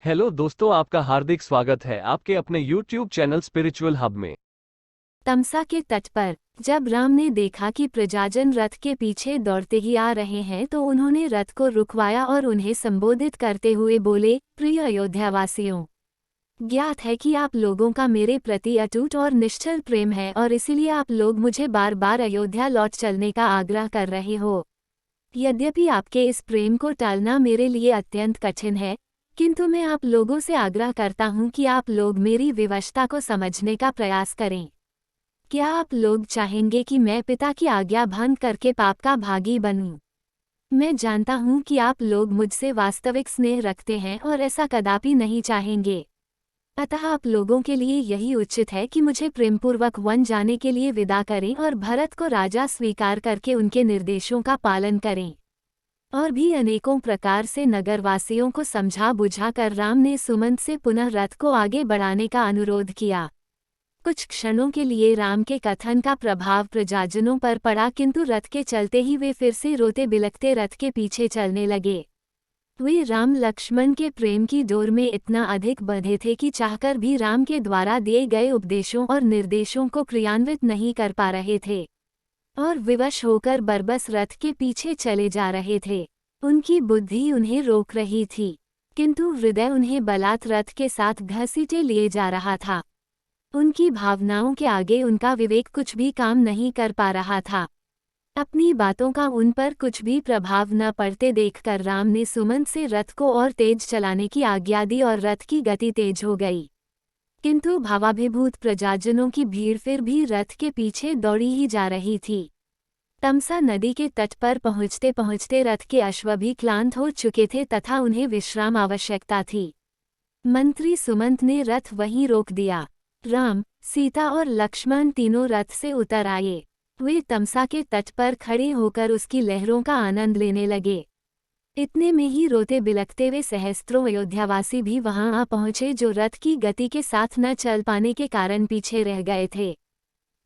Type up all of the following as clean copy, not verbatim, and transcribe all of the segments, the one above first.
Hello दोस्तों, आपका हार्दिक स्वागत है आपके अपने YouTube चैनल स्पिरिचुअल हब में। तमसा के तट पर जब राम ने देखा कि प्रजाजन रथ के पीछे दौड़ते ही आ रहे हैं तो उन्होंने रथ को रुकवाया और उन्हें संबोधित करते हुए बोले, प्रिय अयोध्यावासियों, ज्ञात है कि आप लोगों का मेरे प्रति अटूट और निश्चल प्रेम है और इसीलिए आप लोग मुझे बार बार अयोध्या लौट चलने का आग्रह कर रहे हो। यद्यपि आपके इस प्रेम को टालना मेरे लिए अत्यंत कठिन है, किंतु मैं आप लोगों से आग्रह करता हूँ कि आप लोग मेरी विवशता को समझने का प्रयास करें। क्या आप लोग चाहेंगे कि मैं पिता की आज्ञा भंग करके पाप का भागी बनूं? मैं जानता हूं कि आप लोग मुझसे वास्तविक स्नेह रखते हैं और ऐसा कदापि नहीं चाहेंगे। अतः आप लोगों के लिए यही उचित है कि मुझे प्रेमपूर्वक वन जाने के लिए विदा करें और भरत को राजा स्वीकार करके उनके निर्देशों का पालन करें। और भी अनेकों प्रकार से नगरवासियों को समझा बुझा कर राम ने सुमंत से पुनः रथ को आगे बढ़ाने का अनुरोध किया। कुछ क्षणों के लिए राम के कथन का प्रभाव प्रजाजनों पर पड़ा, किंतु रथ के चलते ही वे फिर से रोते बिलखते रथ के पीछे चलने लगे। वे राम लक्ष्मण के प्रेम की डोर में इतना अधिक बंधे थे कि चाहकर भी राम के द्वारा दिए गए उपदेशों और निर्देशों को क्रियान्वित नहीं कर पा रहे थे और विवश होकर बरबस रथ के पीछे चले जा रहे थे। उनकी बुद्धि उन्हें रोक रही थी, किंतु हृदय उन्हें बलात् रथ के साथ घसीटे लिए जा रहा था। उनकी भावनाओं के आगे उनका विवेक कुछ भी काम नहीं कर पा रहा था। अपनी बातों का उन पर कुछ भी प्रभाव न पड़ते देखकर राम ने सुमंत से रथ को और तेज चलाने की आज्ञा दी और रथ की गति तेज हो गई। किंतु भावाभिभूत प्रजाजनों की भीड़ फिर भी रथ के पीछे दौड़ी ही जा रही थी। तमसा नदी के तट पर पहुँचते पहुँचते रथ के अश्व भी क्लांत हो चुके थे तथा उन्हें विश्राम आवश्यकता थी। मंत्री सुमंत ने रथ वहीं रोक दिया। राम, सीता और लक्ष्मण तीनों रथ से उतर आए। वे तमसा के तट पर खड़े होकर उसकी लहरों का आनंद लेने लगे। इतने में ही रोते बिलखते वे सहस्त्रों अयोध्यावासी भी वहां आ पहुंचे जो रथ की गति के साथ न चल पाने के कारण पीछे रह गए थे।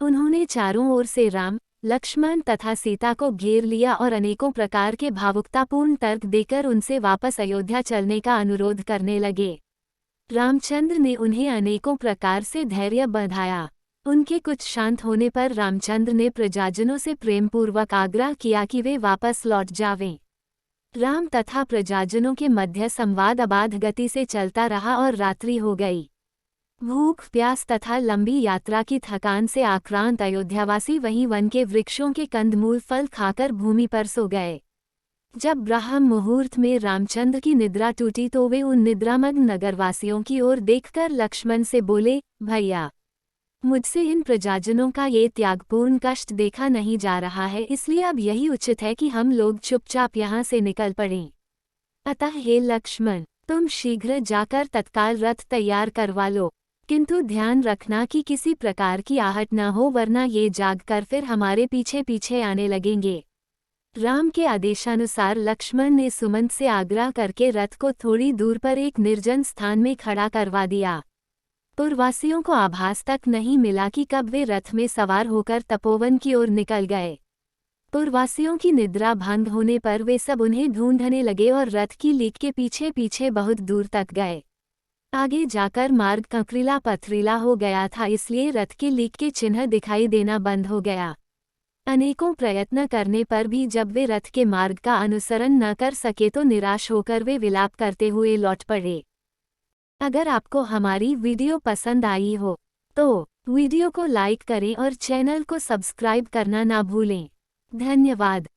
उन्होंने चारों ओर से राम, लक्ष्मण तथा सीता को घेर लिया और अनेकों प्रकार के भावुकतापूर्ण तर्क देकर उनसे वापस अयोध्या चलने का अनुरोध करने लगे। रामचंद्र ने उन्हें अनेकों प्रकार से धैर्य बंधाया। उनके कुछ शांत होने पर रामचंद्र ने प्रजाजनों से प्रेमपूर्वक आग्रह किया कि वे वापस लौट जावें। राम तथा प्रजाजनों के मध्य संवाद अबाध गति से चलता रहा और रात्रि हो गई। भूख प्यास तथा लंबी यात्रा की थकान से आक्रांत अयोध्यावासी वहीं वन के वृक्षों के कंदमूल फल खाकर भूमि पर सो गए। जब ब्राह्म मुहूर्त में रामचंद्र की निद्रा टूटी तो वे उन निद्रामग्न नगरवासियों की ओर देखकर लक्ष्मण से बोले, भैया, मुझसे इन प्रजाजनों का ये त्यागपूर्ण कष्ट देखा नहीं जा रहा है, इसलिए अब यही उचित है कि हम लोग चुपचाप यहाँ से निकल पड़ें। अतः हे लक्ष्मण, तुम शीघ्र जाकर तत्काल रथ तैयार करवा लो, किंतु ध्यान रखना कि किसी प्रकार की आहट न हो, वरना ये जागकर फिर हमारे पीछे पीछे आने लगेंगे। राम के आदेशानुसार लक्ष्मण ने सुमंत से आग्रह करके रथ को थोड़ी दूर पर एक निर्जन स्थान में खड़ा करवा दिया। पुरवासियों को आभास तक नहीं मिला कि कब वे रथ में सवार होकर तपोवन की ओर निकल गए। पुरवासियों की निद्रा भंग होने पर वे सब उन्हें ढूंढने लगे और रथ की लीक के पीछे पीछे बहुत दूर तक गए। आगे जाकर मार्ग ककरीला पथरीला हो गया था, इसलिए रथ की लीक के चिन्ह दिखाई देना बंद हो गया। अनेकों प्रयत्न करने पर भी जब वे रथ के मार्ग का अनुसरण न कर सके तो निराश होकर वे विलाप करते हुए लौट पड़े। अगर आपको हमारी वीडियो पसंद आई हो तो वीडियो को लाइक करें और चैनल को सब्सक्राइब करना ना भूलें। धन्यवाद।